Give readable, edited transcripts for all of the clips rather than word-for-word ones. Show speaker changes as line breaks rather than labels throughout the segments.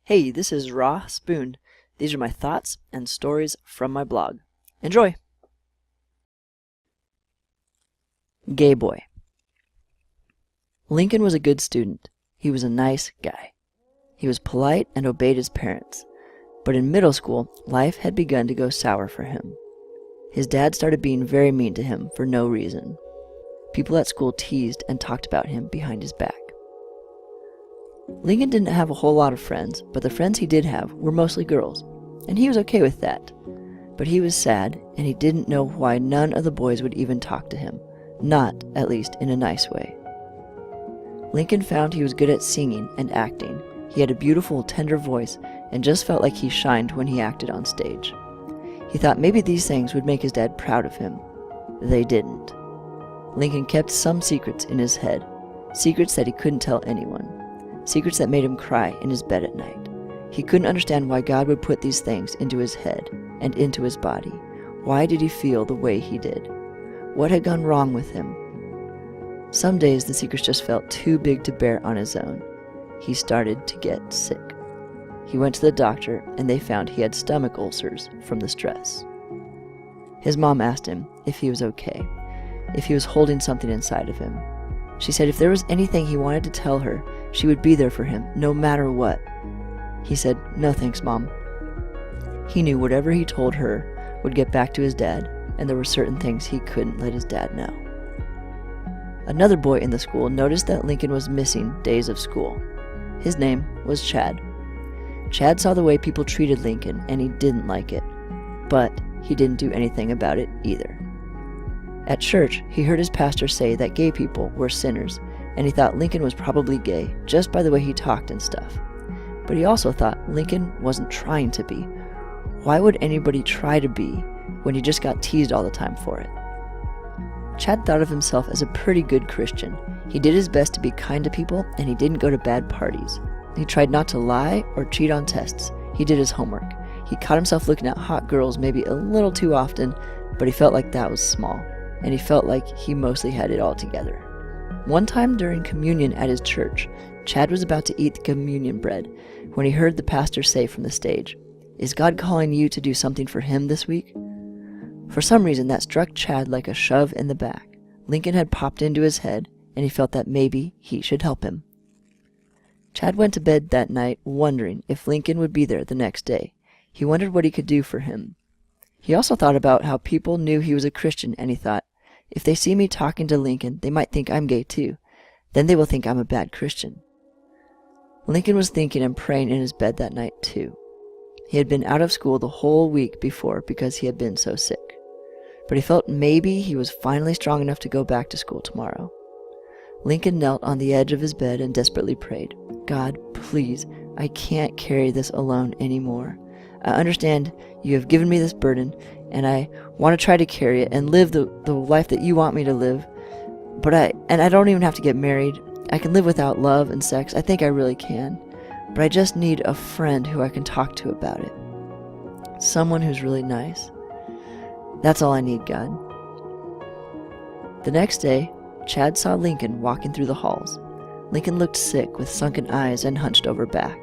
Hey, this is Raw Spoon. These are my thoughts and stories from my blog. Enjoy! Gay Boy. Lincoln was a good student. He was a nice guy. He was polite and obeyed his parents. But in middle school, life had begun to go sour for him. His dad started being very mean to him for no reason. People at school teased and talked about him behind his back. Lincoln didn't have a whole lot of friends, but the friends he did have were mostly girls, and he was okay with that. But he was sad, and he didn't know why none of the boys would even talk to him, not, at least, in a nice way. Lincoln found he was good at singing and acting. He had a beautiful, tender voice, and just felt like he shined when he acted on stage. He thought maybe these things would make his dad proud of him. They didn't. Lincoln kept some secrets in his head, secrets that he couldn't tell anyone. Secrets that made him cry in his bed at night. He couldn't understand why God would put these things into his head and into his body. Why did he feel the way he did? What had gone wrong with him? Some days the secrets just felt too big to bear on his own. He started to get sick. He went to the doctor and they found he had stomach ulcers from the stress. His mom asked him if he was okay, if he was holding something inside of him. She said if there was anything he wanted to tell her, she would be there for him, no matter what. He said, "No thanks, Mom." He knew whatever he told her would get back to his dad, and there were certain things he couldn't let his dad know. Another boy in the school noticed that Lincoln was missing days of school. His name was Chad. Chad saw the way people treated Lincoln, and he didn't like it. But he didn't do anything about it either. At church, he heard his pastor say that gay people were sinners, and he thought Lincoln was probably gay just by the way he talked and stuff. But he also thought Lincoln wasn't trying to be. Why would anybody try to be when he just got teased all the time for it? Chad thought of himself as a pretty good Christian. He did his best to be kind to people, and he didn't go to bad parties. He tried not to lie or cheat on tests. He did his homework. He caught himself looking at hot girls maybe a little too often, but he felt like that was small, and he felt like he mostly had it all together. One time during communion at his church, Chad was about to eat the communion bread when he heard the pastor say from the stage, "Is God calling you to do something for him this week?" For some reason that struck Chad like a shove in the back. Lincoln had popped into his head, and he felt that maybe he should help him. Chad went to bed that night wondering if Lincoln would be there the next day. He wondered what he could do for him. He also thought about how people knew he was a Christian, and he thought, if they see me talking to Lincoln, they might think I'm gay too. Then they will think I'm a bad Christian. Lincoln was thinking and praying in his bed that night too. He had been out of school the whole week before because he had been so sick. But he felt maybe he was finally strong enough to go back to school tomorrow. Lincoln knelt on the edge of his bed and desperately prayed, "God, please, I can't carry this alone anymore. I understand you have given me this burden, and I want to try to carry it and live the life that you want me to live. But I don't even have to get married. I can live without love and sex. I think I really can. But I just need a friend who I can talk to about it. Someone who's really nice. That's all I need, God." The next day, Chad saw Lincoln walking through the halls. Lincoln looked sick with sunken eyes and hunched over back.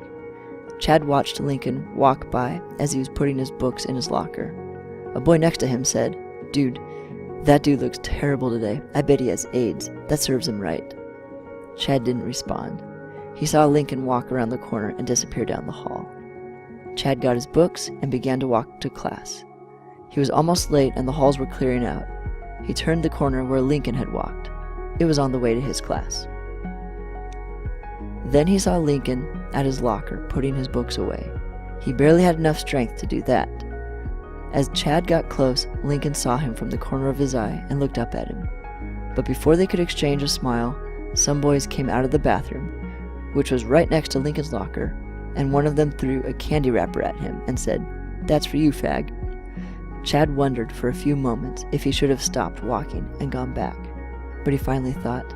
Chad watched Lincoln walk by as he was putting his books in his locker. A boy next to him said, "Dude, that dude looks terrible today. I bet he has AIDS. That serves him right." Chad didn't respond. He saw Lincoln walk around the corner and disappear down the hall. Chad got his books and began to walk to class. He was almost late and the halls were clearing out. He turned the corner where Lincoln had walked. It was on the way to his class. Then he saw Lincoln at his locker putting his books away. He barely had enough strength to do that. As Chad got close, Lincoln saw him from the corner of his eye and looked up at him. But before they could exchange a smile, some boys came out of the bathroom, which was right next to Lincoln's locker, and one of them threw a candy wrapper at him and said, "That's for you, fag." Chad wondered for a few moments if he should have stopped walking and gone back, but he finally thought,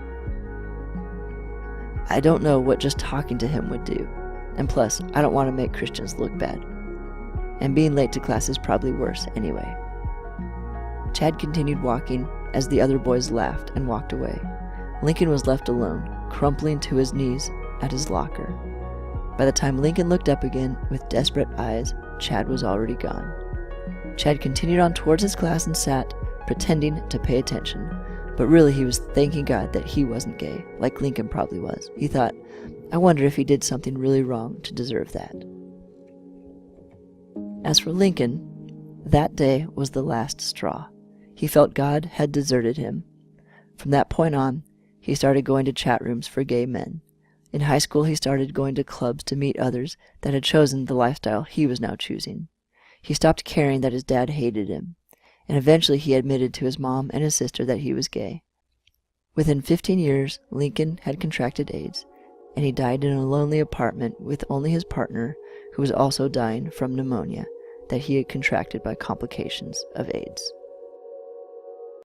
I don't know what just talking to him would do, and plus, I don't want to make Christians look bad. And being late to class is probably worse anyway. Chad continued walking as the other boys laughed and walked away. Lincoln was left alone, crumpling to his knees at his locker. By the time Lincoln looked up again with desperate eyes, Chad was already gone. Chad continued on towards his class and sat, pretending to pay attention. But really he was thanking God that he wasn't gay, like Lincoln probably was. He thought, I wonder if he did something really wrong to deserve that. As for Lincoln, that day was the last straw. He felt God had deserted him. From that point on, he started going to chat rooms for gay men. In high school, he started going to clubs to meet others that had chosen the lifestyle he was now choosing. He stopped caring that his dad hated him, and eventually he admitted to his mom and his sister that he was gay. Within 15 years, Lincoln had contracted AIDS, and he died in a lonely apartment with only his partner, who was also dying from pneumonia that he had contracted by complications of AIDS.